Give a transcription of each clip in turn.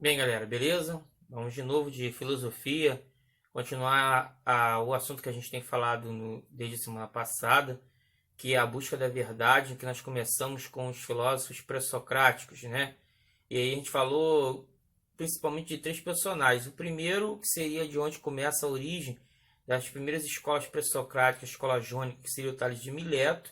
Bem, galera, beleza? Vamos de novo de filosofia, continuar o assunto que a gente tem falado desde a semana passada, que é a busca da verdade, que nós começamos com os filósofos pré-socráticos, né? E aí a gente falou principalmente de três personagens. O primeiro, que seria de onde começa a origem das primeiras escolas pré-socráticas, a escola jônica, que seria o Tales de Mileto.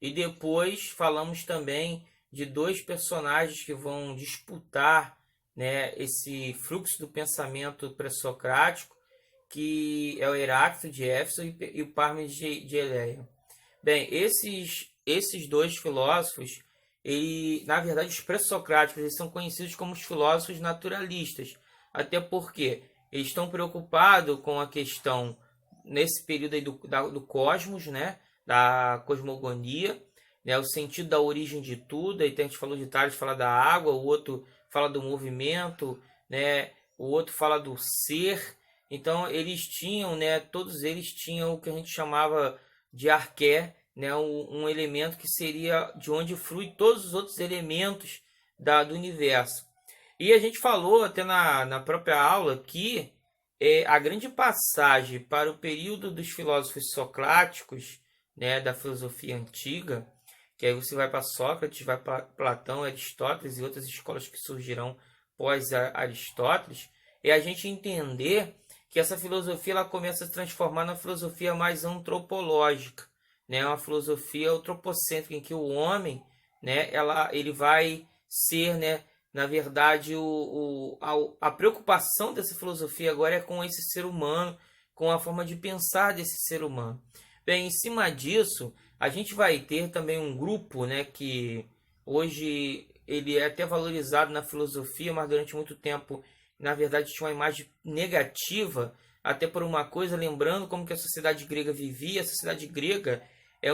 E depois falamos também de dois personagens que vão disputar, né, esse fluxo do pensamento pré-socrático, que é o Heráclito de Éfeso e o Parmênides de Eleia. Bem, esses dois filósofos, na verdade, os pré-socráticos, eles são conhecidos como os filósofos naturalistas, até porque eles estão preocupados com a questão, nesse período aí do cosmos, né, da cosmogonia, né, o sentido da origem de tudo. Aí a gente falou de Tales, fala da água, o outro fala do movimento, né, o outro fala do ser. Então eles tinham, né, todos eles tinham o que a gente chamava de arqué, né, um elemento que seria de onde flui todos os outros elementos do universo. E a gente falou até na própria aula que a grande passagem para o período dos filósofos socráticos, né, da filosofia antiga, que aí você vai para Sócrates, vai para Platão, Aristóteles e outras escolas que surgirão pós Aristóteles, é a gente entender que essa filosofia ela começa a se transformar na filosofia mais antropológica, né, uma filosofia antropocêntrica em que o homem, né, ele vai ser, né, na verdade, a preocupação dessa filosofia agora é com esse ser humano, com a forma de pensar desse ser humano. Bem, em cima disso, a gente vai ter também um grupo, né, que hoje ele é até valorizado na filosofia, mas durante muito tempo, na verdade, tinha uma imagem negativa, até por uma coisa, lembrando como que a sociedade grega vivia. A sociedade grega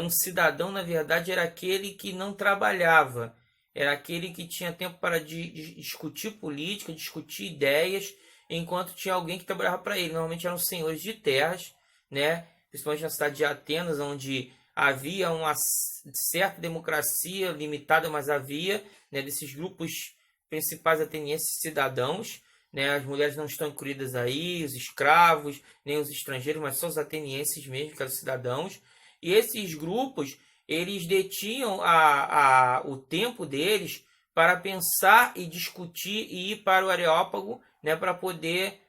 um cidadão, na verdade, era aquele que não trabalhava, era aquele que tinha tempo para discutir política, discutir ideias, enquanto tinha alguém que trabalhava para ele. Normalmente eram senhores de terras, né, principalmente na cidade de Atenas, onde havia uma certa democracia limitada, mas havia, né, desses grupos principais atenienses cidadãos, né, as mulheres não estão incluídas aí, os escravos, nem os estrangeiros, mas só os atenienses mesmo, que eram cidadãos. E esses grupos, eles detinham o tempo deles para pensar e discutir e ir para o Areópago, né, para poder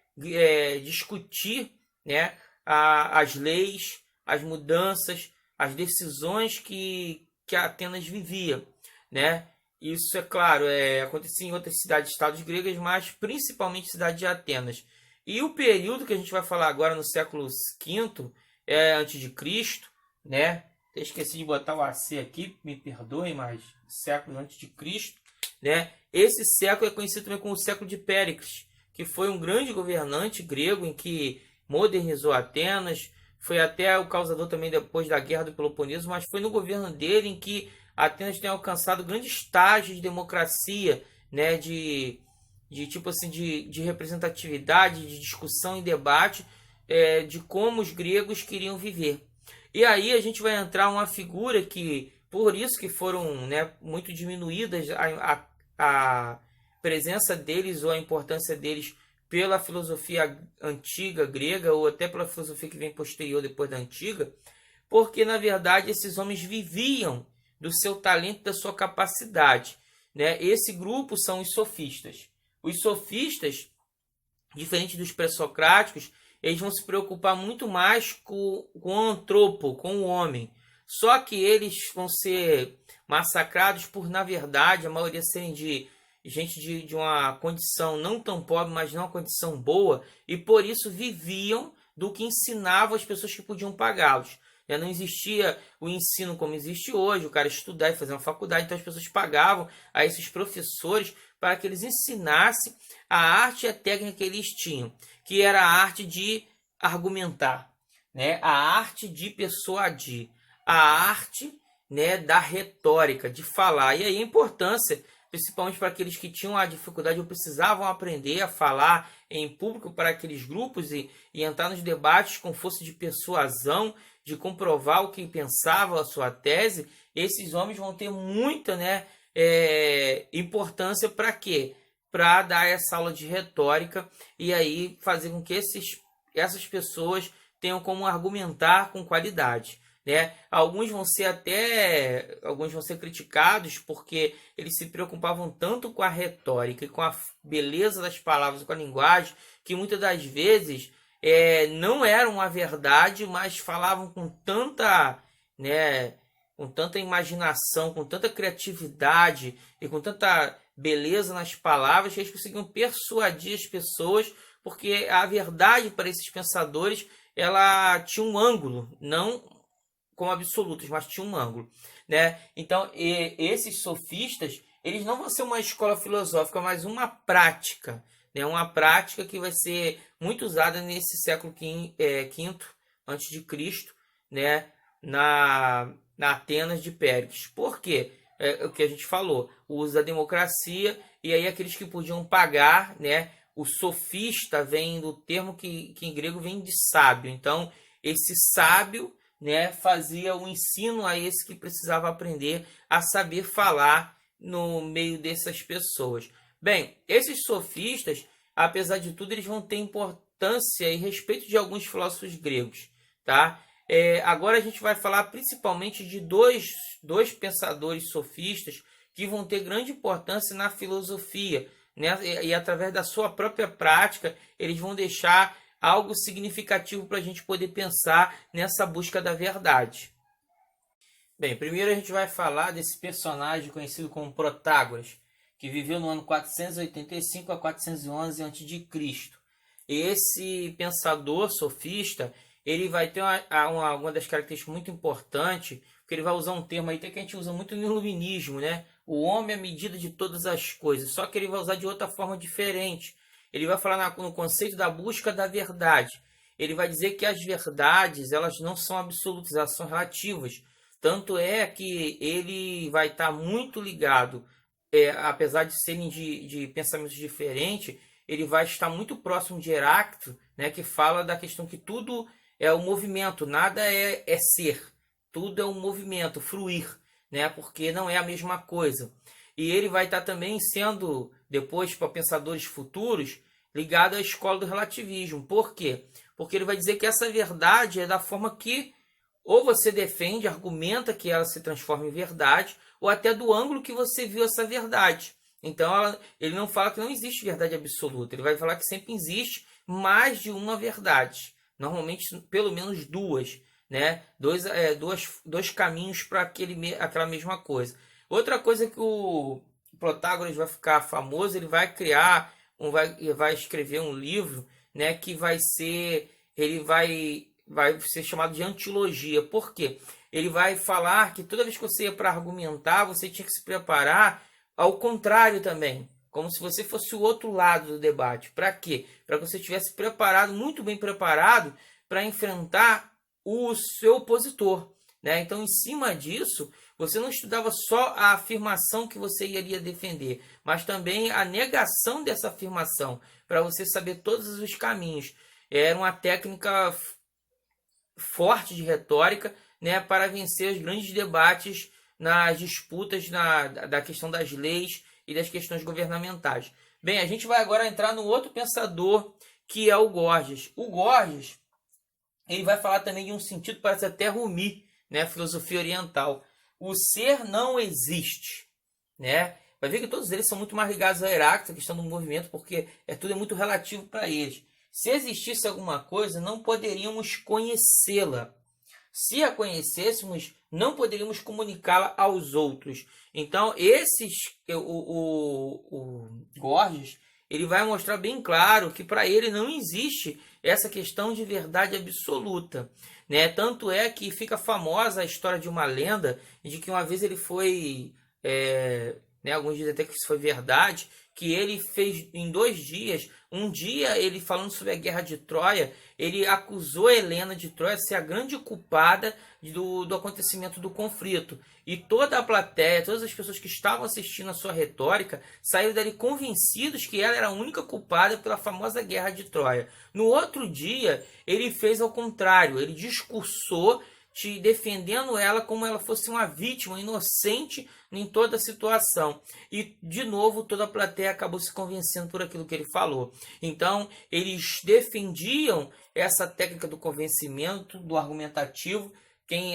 discutir, né, as leis, as mudanças, as decisões que Atenas vivia, né? Isso, é claro, acontecia em outras cidades-estados gregas, mas principalmente cidade de Atenas. E o período que a gente vai falar agora, no século V antes de Cristo, né? Eu esqueci de botar o AC aqui, me perdoem, mas século antes de Cristo, né? Esse século é conhecido também como o século de Péricles, que foi um grande governante grego em que modernizou Atenas, foi até o causador também depois da Guerra do Peloponeso, mas foi no governo dele em que Atenas tem alcançado grandes estágios de democracia, né, de tipo assim, de representatividade, de discussão e debate, de como os gregos queriam viver. E aí a gente vai entrar uma figura que, por isso que foram, né, muito diminuídas a presença deles ou a importância deles pela filosofia antiga grega ou até pela filosofia que vem posterior depois da antiga, porque na verdade esses homens viviam do seu talento, da sua capacidade, né? Esse grupo são os sofistas. Os sofistas, diferente dos pré-socráticos, eles vão se preocupar muito mais com o antropo, com o homem. Só que eles vão ser massacrados por, na verdade, a maioria serem de gente de uma condição não tão pobre, mas não uma condição boa, e por isso viviam do que ensinavam as pessoas que podiam pagá-los. Não existia o ensino como existe hoje, o cara estudar e fazer uma faculdade, então as pessoas pagavam a esses professores para que eles ensinassem a arte e a técnica que eles tinham, que era a arte de argumentar, né? A arte de persuadir, a arte, né, da retórica, de falar. E aí a importância, principalmente para aqueles que tinham a dificuldade ou precisavam aprender a falar em público para aqueles grupos e entrar nos debates com força de persuasão, de comprovar o que pensava a sua tese. Esses homens vão ter muita, né, importância para quê? para dar essa aula de retórica e aí fazer com que essas pessoas tenham como argumentar com qualidade, né? Alguns vão ser criticados porque eles se preocupavam tanto com a retórica e com a beleza das palavras, com a linguagem, que muitas das vezes não eram a verdade, mas falavam com tanta, né, com tanta imaginação, com tanta criatividade e com tanta beleza nas palavras que eles conseguiam persuadir as pessoas, porque a verdade para esses pensadores ela tinha um ângulo, não como absolutos, mas tinha um ângulo, né? Então, esses sofistas, eles não vão ser uma escola filosófica, mas uma prática, né? Uma prática que vai ser muito usada nesse século V antes de Cristo, né? Na Atenas de Péricles. Por quê? É o que a gente falou, o uso da democracia, e aí aqueles que podiam pagar, né? O sofista vem do termo que em grego vem de sábio. Então, esse sábio, né, fazia o ensino a esse que precisava aprender a saber falar no meio dessas pessoas. Bem, esses sofistas, apesar de tudo, eles vão ter importância e respeito de alguns filósofos gregos, tá? Agora a gente vai falar principalmente de dois pensadores sofistas que vão ter grande importância na filosofia, né? E através da sua própria prática, eles vão deixar algo significativo para a gente poder pensar nessa busca da verdade. Bem, primeiro a gente vai falar desse personagem conhecido como Protágoras, que viveu no ano 485 a 411 a.C. Esse pensador sofista, ele vai ter uma das características muito importantes, porque ele vai usar um termo aí até que a gente usa muito no iluminismo, né? O homem é a medida de todas as coisas, só que ele vai usar de outra forma diferente. Ele vai falar no conceito da busca da verdade. Ele vai dizer que as verdades, elas não são absolutas, elas são relativas. Tanto é que ele vai estar muito ligado, apesar de serem de pensamentos diferentes, ele vai estar muito próximo de Heráclito, né, que fala da questão que tudo é o movimento, nada é ser, tudo é um movimento, fruir, né, porque não é a mesma coisa. E ele vai estar também sendo, depois, para pensadores futuros, ligado à escola do relativismo. Por quê? Porque ele vai dizer que essa verdade é da forma que ou você defende, argumenta que ela se transforma em verdade, ou até do ângulo que você viu essa verdade. Então, ele não fala que não existe verdade absoluta. Ele vai falar que sempre existe mais de uma verdade. Normalmente, pelo menos duas, né? Dois caminhos para aquela mesma coisa. Outra coisa que o Protágoras vai ficar famoso, ele vai criar, vai escrever um livro, né? Que vai ser chamado de antilogia. Por quê? Ele vai falar que toda vez que você ia para argumentar, você tinha que se preparar ao contrário também, como se você fosse o outro lado do debate. Para quê? Para que você estivesse preparado, muito bem preparado, para enfrentar o seu opositor, né? Então, em cima disso, você não estudava só a afirmação que você iria defender, mas também a negação dessa afirmação, para você saber todos os caminhos. Era uma técnica forte de retórica, né, para vencer os grandes debates nas disputas da questão das leis e das questões governamentais. Bem, a gente vai agora entrar no outro pensador, que é o Gorgias. O Gorgias, ele vai falar também de um sentido, parece até Rumi, né, filosofia oriental. O ser não existe, né? Vai ver que todos eles são muito mais ligados a Heráclito, a questão do movimento, porque tudo é muito relativo para eles. Se existisse alguma coisa, não poderíamos conhecê-la. Se a conhecêssemos, não poderíamos comunicá-la aos outros. Então, o Gorgias, ele vai mostrar bem claro que para ele não existe essa questão de verdade absoluta, né? Tanto é que fica famosa a história de uma lenda de que uma vez ele foi, né, alguns dizem até que isso foi verdade, que ele fez em 2 dias. Um dia, ele falando sobre a guerra de Troia, ele acusou Helena de Troia de ser a grande culpada do acontecimento do conflito. E toda a plateia, todas as pessoas que estavam assistindo a sua retórica, saíram dali convencidos que ela era a única culpada pela famosa guerra de Troia. No outro dia, ele fez ao contrário, ele discursou te defendendo ela como ela fosse uma vítima inocente em toda a situação. E, de novo, toda a plateia acabou se convencendo por aquilo que ele falou. Então, eles defendiam essa técnica do convencimento, do argumentativo,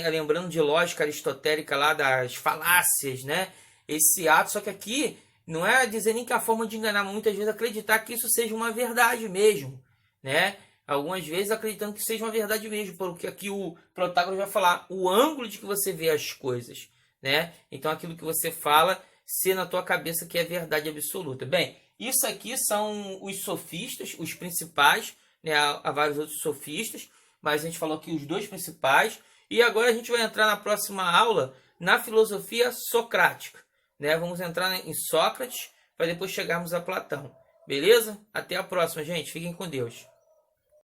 lembrando de lógica aristotélica lá das falácias, né? Esse ato, só que aqui não é dizer nem que a forma de enganar, mas muitas vezes acreditar que isso seja uma verdade mesmo, né? Algumas vezes acreditando que seja uma verdade mesmo, porque aqui o Protágoras vai falar o ângulo de que você vê as coisas, né? Então aquilo que você fala ser na tua cabeça que é verdade absoluta. Bem, isso aqui são os sofistas, os principais, né? Há vários outros sofistas, mas a gente falou aqui os dois principais. E agora a gente vai entrar na próxima aula na filosofia socrática, né? Vamos entrar em Sócrates para depois chegarmos a Platão. Beleza? Até a próxima, gente. Fiquem com Deus.